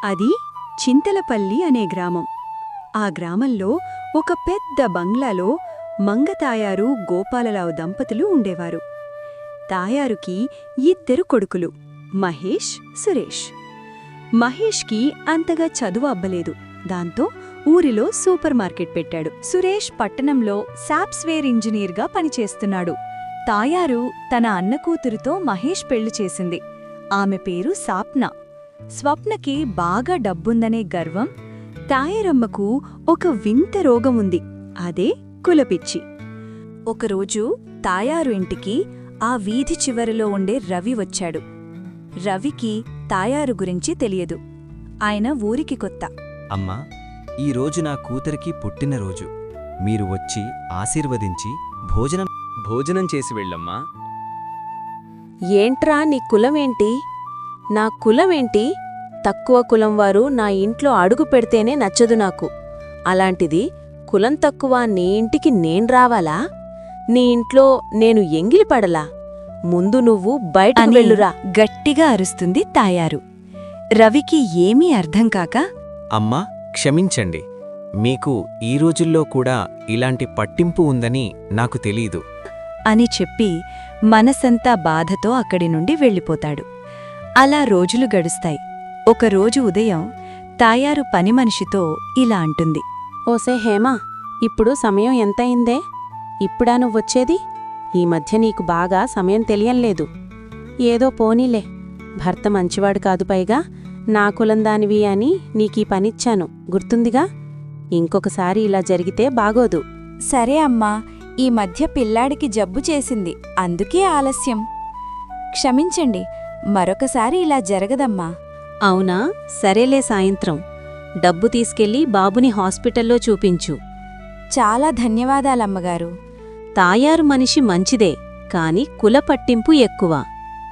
అది చింతలపల్లి అనే గ్రామం. ఆ గ్రామంలో ఒక పెద్ద బంగ్లాలో మంగతాయారు గోపాలరావు దంపతులు ఉండేవారు. తాయారుకి 2 కొడుకులు, మహేష్, సురేష్. మహేష్కి అంతగా చదువు అబ్బలేదు. దాంతో ఊరిలో సూపర్ మార్కెట్ పెట్టాడు. సురేష్ పట్టణంలో సాఫ్ట్వేర్ ఇంజనీర్గా పనిచేస్తున్నాడు. తాయారు తన అన్న కూతురుతో మహేష్ పెళ్లి చేసింది. ఆమె పేరు సాప్న. స్వప్నకి బాగా డబ్బుందనే గర్వం. తాయారమ్మకు ఒక వింత రోగం ఉంది, అదే కులపిచ్చి. ఒకరోజు తాయారు ఇంటికి ఆ వీధి చివరిలో ఉండే రవి వచ్చాడు. రవికి తాయారు గురించి తెలియదు. ఆయన ఊరికి కొత్త. అమ్మా, ఈరోజు నా కూతురికి పుట్టినరోజు. మీరు వచ్చి ఆశీర్వదించి భోజనం చేసి వెళ్ళమ్మా. ఏంట్రా నీ కులమేంటి? నా కులమేంటి? తక్కువ కులం వారు నా ఇంట్లో అడుగు పెడితేనే నచ్చదు నాకు. అలాంటిది కులం తక్కువ నీ ఇంటికి నేను రావాలా? నీ ఇంట్లో నేను ఎంగిలిపడలా? ముందు నువ్వు బయటకు వెళ్ళురా. గట్టిగా అరుస్తుంది తాయారు. రవికి ఏమీ అర్థంకాక, అమ్మా, క్షమించండి. మీకు ఈ రోజుల్లో కూడా ఇలాంటి పట్టింపు ఉందని నాకు తెలీదు అని చెప్పి మనసంతా బాధతో అక్కడి నుండి వెళ్ళిపోతాడు. అలా రోజులు గడుస్తాయి. ఒకరోజు ఉదయం తాయారు పనిమనిషితో ఇలా అంటుంది. ఓసే హేమా, ఇప్పుడు సమయం ఎంతయిందే? ఇప్పుడా నువ్వొచ్చేది? ఈ మధ్య నీకు బాగా సమయం తెలియంలేదు. ఏదో పోనీలే, భర్త మంచివాడు కాదు, పైగా నా కులందానివి అని నీకీ పనిచ్చాను, గుర్తుందిగా? ఇంకొకసారి ఇలా జరిగితే బాగోదు. సరే అమ్మా, ఈ మధ్య పిల్లాడికి జబ్బు చేసింది, అందుకే ఆలస్యం. క్షమించండి, మరొకసారి ఇలా జరగదమ్మా. అవునా? సరేలే, సాయంత్రం డబ్బు తీసుకెళ్లి బాబుని హాస్పిటల్లో చూపించు. చాలా ధన్యవాదాలమ్మగారు. తాయారు మనిషి మంచిదే, కాని కుల పట్టింపు ఎక్కువ.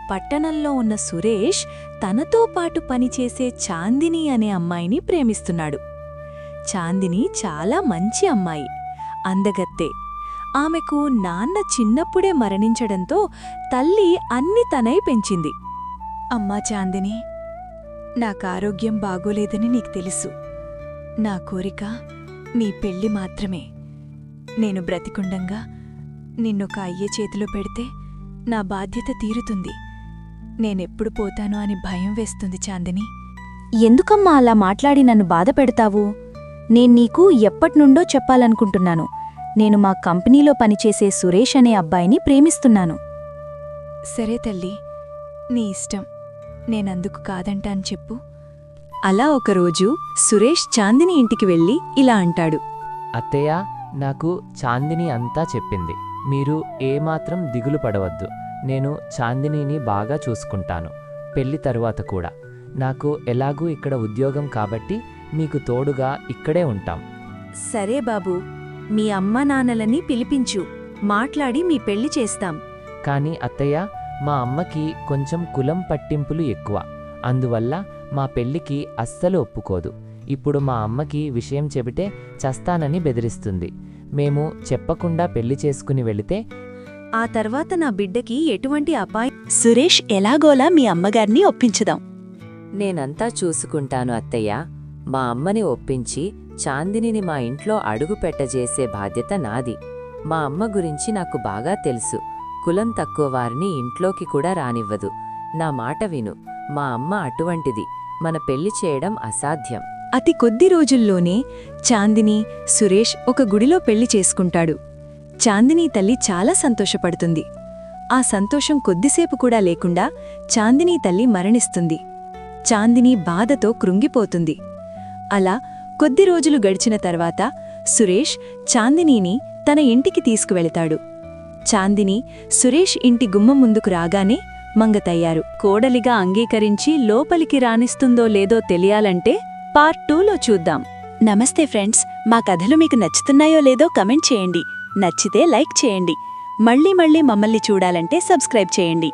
పట్టణంలో ఉన్న సురేష్ తనతో పాటు పనిచేసే చాందిని అనే అమ్మాయిని ప్రేమిస్తున్నాడు. చాందిని చాలా మంచి అమ్మాయి, అందగత్తే. ఆమెకు నాన్న చిన్నప్పుడే మరణించడంతో తల్లి అన్ని తనై పెంచింది. అమ్మా చాందిని, నాకారోగ్యం బాగోలేదని నీకు తెలుసు. నా కోరిక నీ పెళ్లి మాత్రమే. నేను బ్రతికుండంగా నిన్నొక అయ్యే చేతిలో పెడితే నా బాధ్యత తీరుతుంది. నేనెప్పుడు పోతానో అని భయం వేస్తుంది చాందిని. ఎందుకమ్మా అలా మాట్లాడి నన్ను బాధ పెడతావు? నేన్నీకు ఎప్పట్నుండో చెప్పాలనుకుంటున్నాను. నేను మా కంపెనీలో పనిచేసే సురేష్ అనే అబ్బాయిని ప్రేమిస్తున్నాను. సరే తల్లి, నీ ఇష్టం. నేనందుకు కాదంటాను చెప్పు. అలా ఒకరోజు సురేష్ చాందిని ఇంటికి వెళ్ళి ఇలా అంటాడు. అత్తయ్య, నాకు చాందిని అంతా చెప్పింది. మీరు ఏమాత్రం దిగులు పడవద్దు. నేను చాందినిని బాగా చూసుకుంటాను, పెళ్లి తరువాత కూడా. నాకు ఎలాగూ ఇక్కడ ఉద్యోగం కాబట్టి మీకు తోడుగా ఇక్కడే ఉంటాం. సరే బాబూ, మీ అమ్మా నాన్నలని పిలిపించు, మాట్లాడి మీ పెళ్లి చేస్తాం. కానీ అత్తయ్య, మా అమ్మకి కొంచెం కులం పట్టింపులు ఎక్కువ. అందువల్ల మా పెళ్లికి అస్సలు ఒప్పుకోదు. ఇప్పుడు మా అమ్మకి విషయం చెబితే చస్తానని బెదిరిస్తుంది. మేము చెప్పకుండా పెళ్లి చేసుకుని వెళితే ఆ తర్వాత నా బిడ్డకి ఎటువంటి అపాయం. సురేష్ ఎలాగోలా మీ అమ్మగారిని ఒప్పించుదాం. నేనంతా చూసుకుంటాను అత్తయ్య. మా అమ్మని ఒప్పించి చాందినిని మా ఇంట్లో అడుగు పెట్టజేసే బాధ్యత నాది. మా అమ్మ గురించి నాకు బాగా తెలుసు. కులం తక్కువ వారిని ఇంట్లోకి కూడా రానివ్వదు. నా మాట విను. మా అమ్మ అటువంటిది. మన పెళ్లి చేయడం అసాధ్యం. అతి కొద్ది రోజుల్లోనే చాందిని, సురేష్ ఒక గుడిలో పెళ్లి చేసుకుంటాడు. చాందిని తల్లి చాలా సంతోషపడుతుంది. ఆ సంతోషం కొద్దిసేపు కూడా లేకుండా చాందిని తల్లి మరణిస్తుంది. చాందిని బాధతో కృంగిపోతుంది. అలా కొద్ది రోజులు గడిచిన తర్వాత సురేష్ చాందినీని తన ఇంటికి తీసుకువెళతాడు. చాందిని సురేష్ ఇంటి గుమ్మం ముందుకు రాగానే మంగతయ్యారు కోడలిగా అంగీకరించి లోపలికి రానిస్తుందో లేదో తెలియాలంటే పార్ట్ 2లో చూద్దాం. నమస్తే ఫ్రెండ్స్, మా కథలు మీకు నచ్చుతున్నాయో లేదో కమెంట్ చేయండి. నచ్చితే లైక్ చేయండి. మళ్ళీ మళ్ళీ మమ్మల్ని చూడాలంటే సబ్స్క్రైబ్ చేయండి.